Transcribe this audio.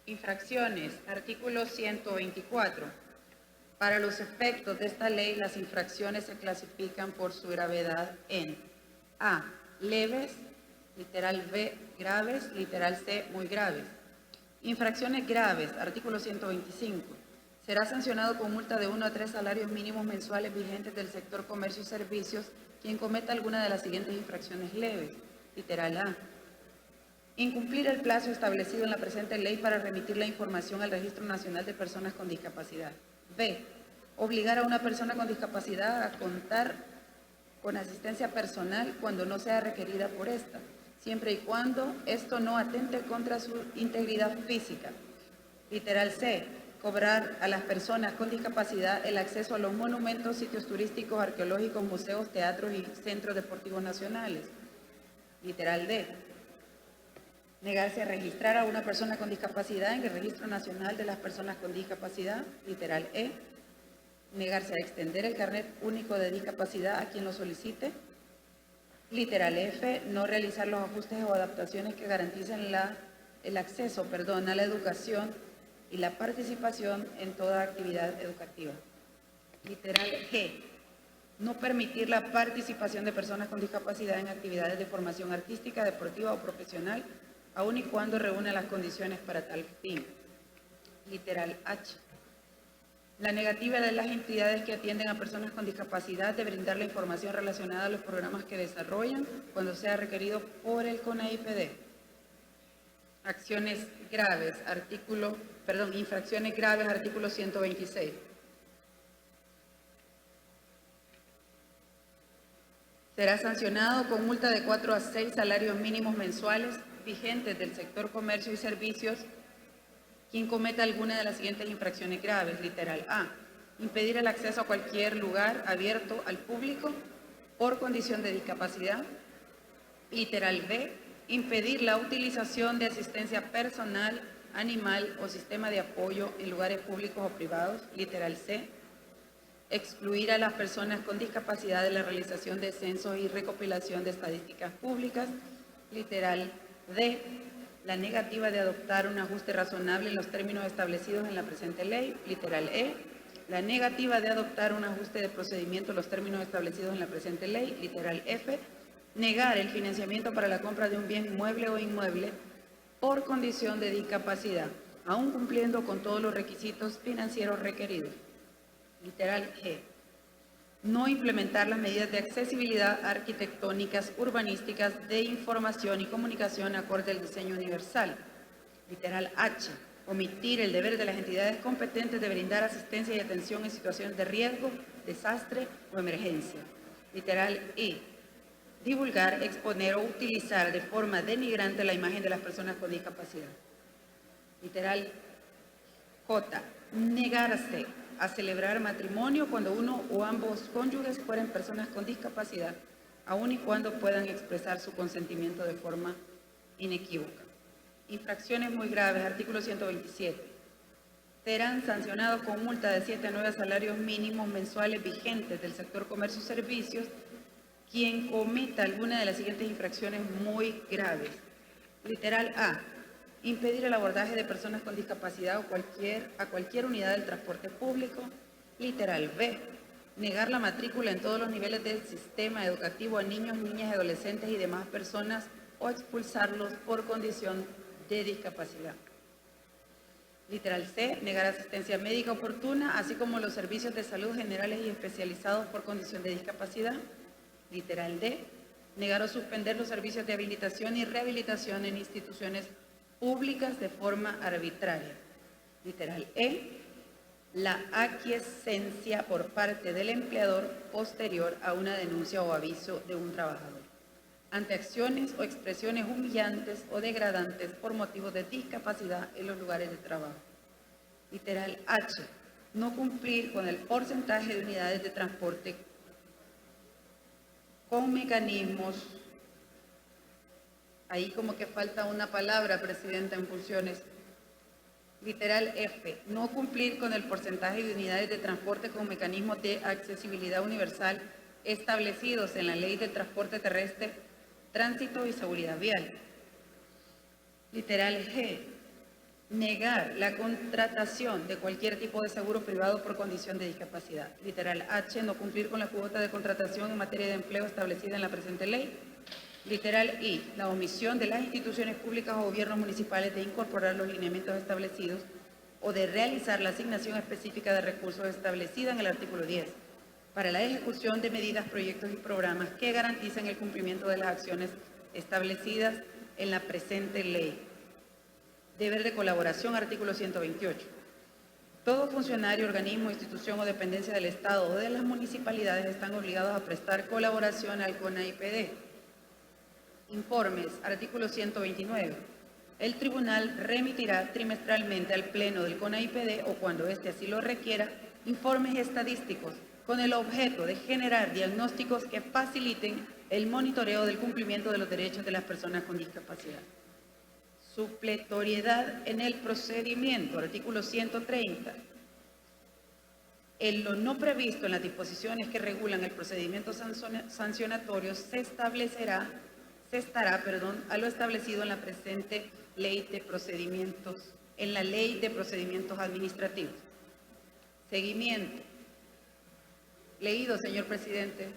Infracciones. Artículo 124. Para los efectos de esta ley, las infracciones se clasifican por su gravedad en A. Leves, literal B. Graves, literal C. Muy graves. Infracciones graves. Artículo 125. Será sancionado con multa de 1 a 3 salarios mínimos mensuales vigentes del sector comercio y servicios quien cometa alguna de las siguientes infracciones leves. Literal A. Incumplir el plazo establecido en la presente ley para remitir la información al Registro Nacional de Personas con Discapacidad. B. Obligar a una persona con discapacidad a contar con asistencia personal cuando no sea requerida por esta, siempre y cuando esto no atente contra su integridad física. Literal C. Cobrar a las personas con discapacidad el acceso a los monumentos, sitios turísticos, arqueológicos, museos, teatros y centros deportivos nacionales. Literal D. Negarse a registrar a una persona con discapacidad en el Registro Nacional de las Personas con Discapacidad. Literal E. Negarse a extender el carnet único de discapacidad a quien lo solicite. Literal F. No realizar los ajustes o adaptaciones que garanticen el acceso a la educación y la participación en toda actividad educativa. Literal G. No permitir la participación de personas con discapacidad en actividades de formación artística, deportiva o profesional, aun y cuando reúna las condiciones para tal fin. Literal H. La negativa de las entidades que atienden a personas con discapacidad de brindar la información relacionada a los programas que desarrollan cuando sea requerido por el CONAIPD. Infracciones graves, artículo 126. Será sancionado con multa de 4 a 6 salarios mínimos mensuales vigentes del sector comercio y servicios quien cometa alguna de las siguientes infracciones graves. Literal A. Impedir el acceso a cualquier lugar abierto al público por condición de discapacidad. Literal B. Impedir la utilización de asistencia personal, animal o sistema de apoyo en lugares públicos o privados. Literal C. Excluir a las personas con discapacidad de la realización de censos y recopilación de estadísticas públicas. Literal D. La negativa de adoptar un ajuste razonable en los términos establecidos en la presente ley. Literal E. La negativa de adoptar un ajuste de procedimiento en los términos establecidos en la presente ley. Literal F. Negar el financiamiento para la compra de un bien mueble o inmueble por condición de discapacidad, aun cumpliendo con todos los requisitos financieros requeridos. Literal G. No implementar las medidas de accesibilidad arquitectónicas, urbanísticas, de información y comunicación acorde al diseño universal. Literal H. Omitir el deber de las entidades competentes de brindar asistencia y atención en situaciones de riesgo, desastre o emergencia. Literal I. Divulgar, exponer o utilizar de forma denigrante la imagen de las personas con discapacidad. Literal J. Negarse a celebrar matrimonio cuando uno o ambos cónyuges fueren personas con discapacidad, aun y cuando puedan expresar su consentimiento de forma inequívoca. Infracciones muy graves, artículo 127. Serán sancionados con multa de 7 a 9 salarios mínimos mensuales vigentes del sector comercio y servicios quien cometa alguna de las siguientes infracciones muy graves. Literal A. Impedir el abordaje de personas con discapacidad a cualquier unidad del transporte público. Literal B. Negar la matrícula en todos los niveles del sistema educativo a niños, niñas, adolescentes y demás personas o expulsarlos por condición de discapacidad. Literal C. Negar asistencia médica oportuna, así como los servicios de salud generales y especializados por condición de discapacidad. Literal D. Negar o suspender los servicios de habilitación y rehabilitación en instituciones públicas de forma arbitraria. Literal E. La aquiescencia por parte del empleador posterior a una denuncia o aviso de un trabajador ante acciones o expresiones humillantes o degradantes por motivos de discapacidad en los lugares de trabajo. Literal H. No cumplir con el porcentaje de unidades de transporte con mecanismos. Ahí como que falta una palabra, Presidenta, en funciones. Literal F. No cumplir con el porcentaje de unidades de transporte con mecanismos de accesibilidad universal establecidos en la Ley de Transporte Terrestre, Tránsito y Seguridad Vial. Literal G. negar la contratación de cualquier tipo de seguro privado por condición de discapacidad. Literal H, no cumplir con la cuota de contratación en materia de empleo establecida en la presente ley. Literal I, la omisión de las instituciones públicas o gobiernos municipales de incorporar los lineamientos establecidos o de realizar la asignación específica de recursos establecida en el artículo 10 para la ejecución de medidas, proyectos y programas que garanticen el cumplimiento de las acciones establecidas en la presente ley. Deber de colaboración, artículo 128. Todo funcionario, organismo, institución o dependencia del Estado o de las municipalidades están obligados a prestar colaboración al CONAIPD. Informes, artículo 129. El tribunal remitirá trimestralmente al Pleno del CONAIPD o cuando éste así lo requiera, informes estadísticos con el objeto de generar diagnósticos que faciliten el monitoreo del cumplimiento de los derechos de las personas con discapacidad. Supletoriedad en el procedimiento, artículo 130. En lo no previsto en las disposiciones que regulan el procedimiento sancionatorio se estará a lo establecido en la presente ley de procedimientos, en la ley de procedimientos administrativos. Seguimiento. Leído, señor presidente.